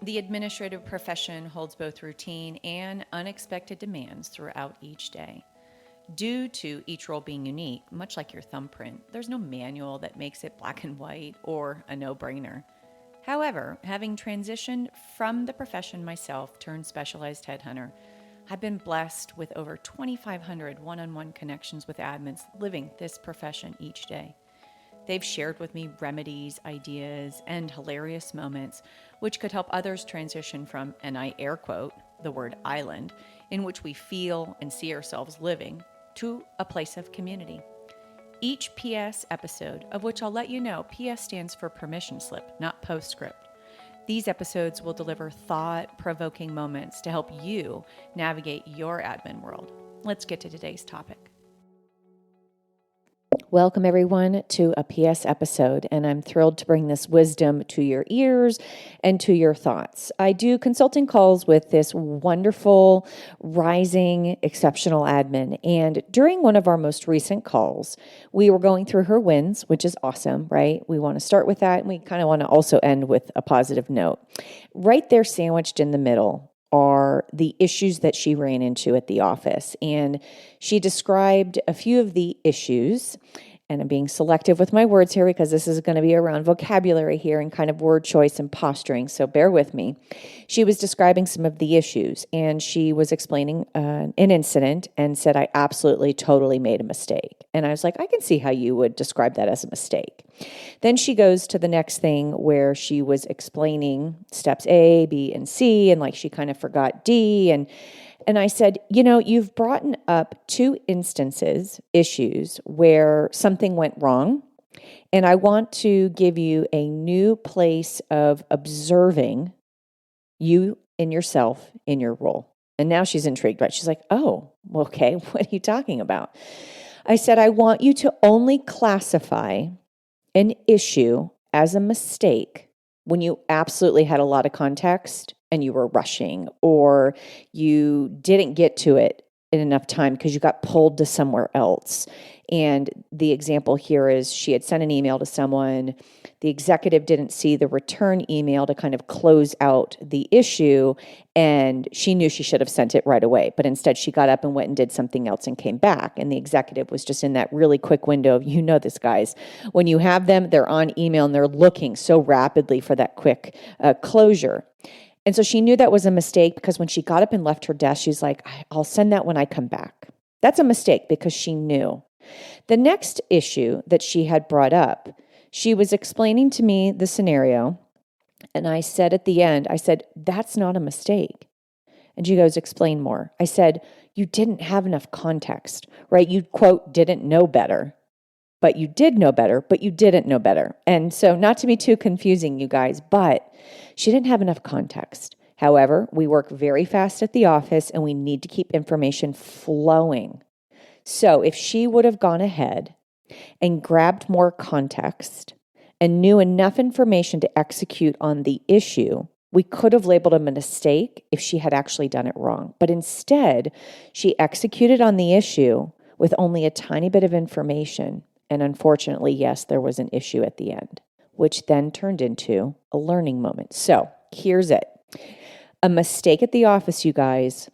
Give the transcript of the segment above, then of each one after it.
The administrative profession holds both routine and unexpected demands throughout each day. Due to each role being unique, much like your thumbprint, there's no manual that makes it black and white or a no-brainer. However, having transitioned from the profession myself turned specialized headhunter, I've been blessed with over 2,500 one-on-one connections with admins living this profession each day. They've shared with me remedies, ideas, and hilarious moments which could help others transition from, and I air quote, the word island, in which we feel and see ourselves living, to a place of community. Each PS episode, of which I'll let you know, PS stands for permission slip, not postscript. These episodes will deliver thought-provoking moments to help you navigate your admin world. Let's get to today's topic. Welcome, everyone, to a PS episode, and I'm thrilled to bring this wisdom to your ears and to your thoughts. I do consulting calls with this wonderful, rising, exceptional admin, and during one of our most recent calls, we were going through her wins, which is awesome, right? We want to start with that, and we kind of want to also end with a positive note. Right there, sandwiched in the middle, are the issues that she ran into at the office. And she described a few of the issues, and I'm being selective with my words here because this is going to be around vocabulary here and kind of word choice and posturing, so bear with me. She was describing some of the issues, and she was explaining an incident and said, I absolutely, totally made a mistake. And I was like, I can see how you would describe that as a mistake. Then she goes to the next thing where she was explaining steps A, B, and C, and like she kind of forgot D. And I said, you've brought up two issues where something went wrong, and I want to give you a new place of observing you and yourself in your role. And now she's intrigued, right? She's like, oh, okay, what are you talking about? I said, I want you to only classify an issue as a mistake when you absolutely had a lot of context and you were rushing, or you didn't get to it in enough time because you got pulled to somewhere else. And the example here is she had sent an email to someone. The executive didn't see the return email to kind of close out the issue, and she knew she should have sent it right away. But instead, she got up and went and did something else and came back. And the executive was just in that really quick window of, this, guys. When you have them, they're on email and they're looking so rapidly for that quick closure. And so she knew that was a mistake because when she got up and left her desk, she's like, I'll send that when I come back. That's a mistake because she knew. The next issue that she had brought up, she was explaining to me the scenario, and I said at the end, that's not a mistake. And she goes, explain more. I said, you didn't have enough context, right? You, quote, didn't know better. But you did know better, but you didn't know better. And so not to be too confusing, you guys, but she didn't have enough context. However, we work very fast at the office and we need to keep information flowing. So if she would have gone ahead and grabbed more context and knew enough information to execute on the issue, we could have labeled him a mistake if she had actually done it wrong. But instead, she executed on the issue with only a tiny bit of information. And unfortunately, yes, there was an issue at the end, which then turned into a learning moment. So here's it. A mistake at the office, you guys,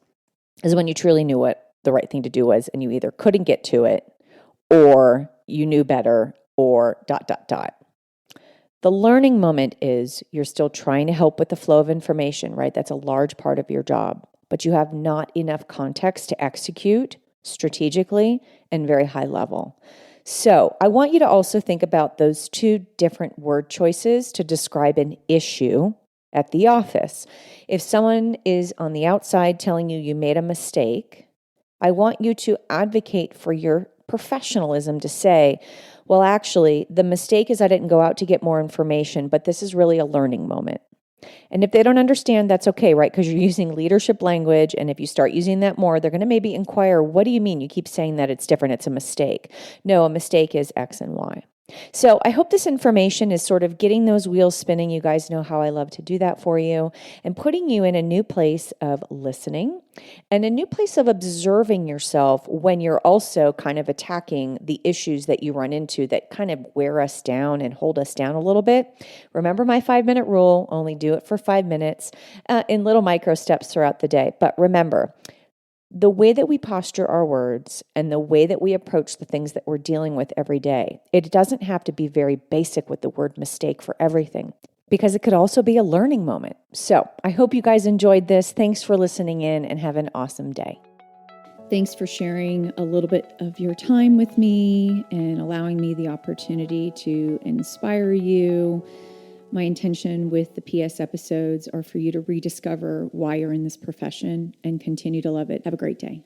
is when you truly knew what the right thing to do was, and you either couldn't get to it, or you knew better, or ... The learning moment is you're still trying to help with the flow of information, right? That's a large part of your job, but you have not enough context to execute strategically and very high level. So I want you to also think about those two different word choices to describe an issue at the office. If someone is on the outside telling you made a mistake, I want you to advocate for your professionalism to say, well, actually, the mistake is I didn't go out to get more information, but this is really a learning moment. And if they don't understand, that's okay, right? Because you're using leadership language, and if you start using that more, they're going to maybe inquire, what do you mean? You keep saying that it's different, it's a mistake. No, a mistake is X and Y. So I hope this information is sort of getting those wheels spinning. You guys know how I love to do that for you, and putting you in a new place of listening and a new place of observing yourself when you're also kind of attacking the issues that you run into that kind of wear us down and hold us down a little bit. Remember my 5-minute rule, only do it for 5 minutes in little micro steps throughout the day. But remember, the way that we posture our words and the way that we approach the things that we're dealing with every day, it doesn't have to be very basic with the word mistake for everything, because it could also be a learning moment. So I hope you guys enjoyed this. Thanks for listening in, and have an awesome day. Thanks for sharing a little bit of your time with me and allowing me the opportunity to inspire you. My intention with the PS episodes are for you to rediscover why you're in this profession and continue to love it. Have a great day.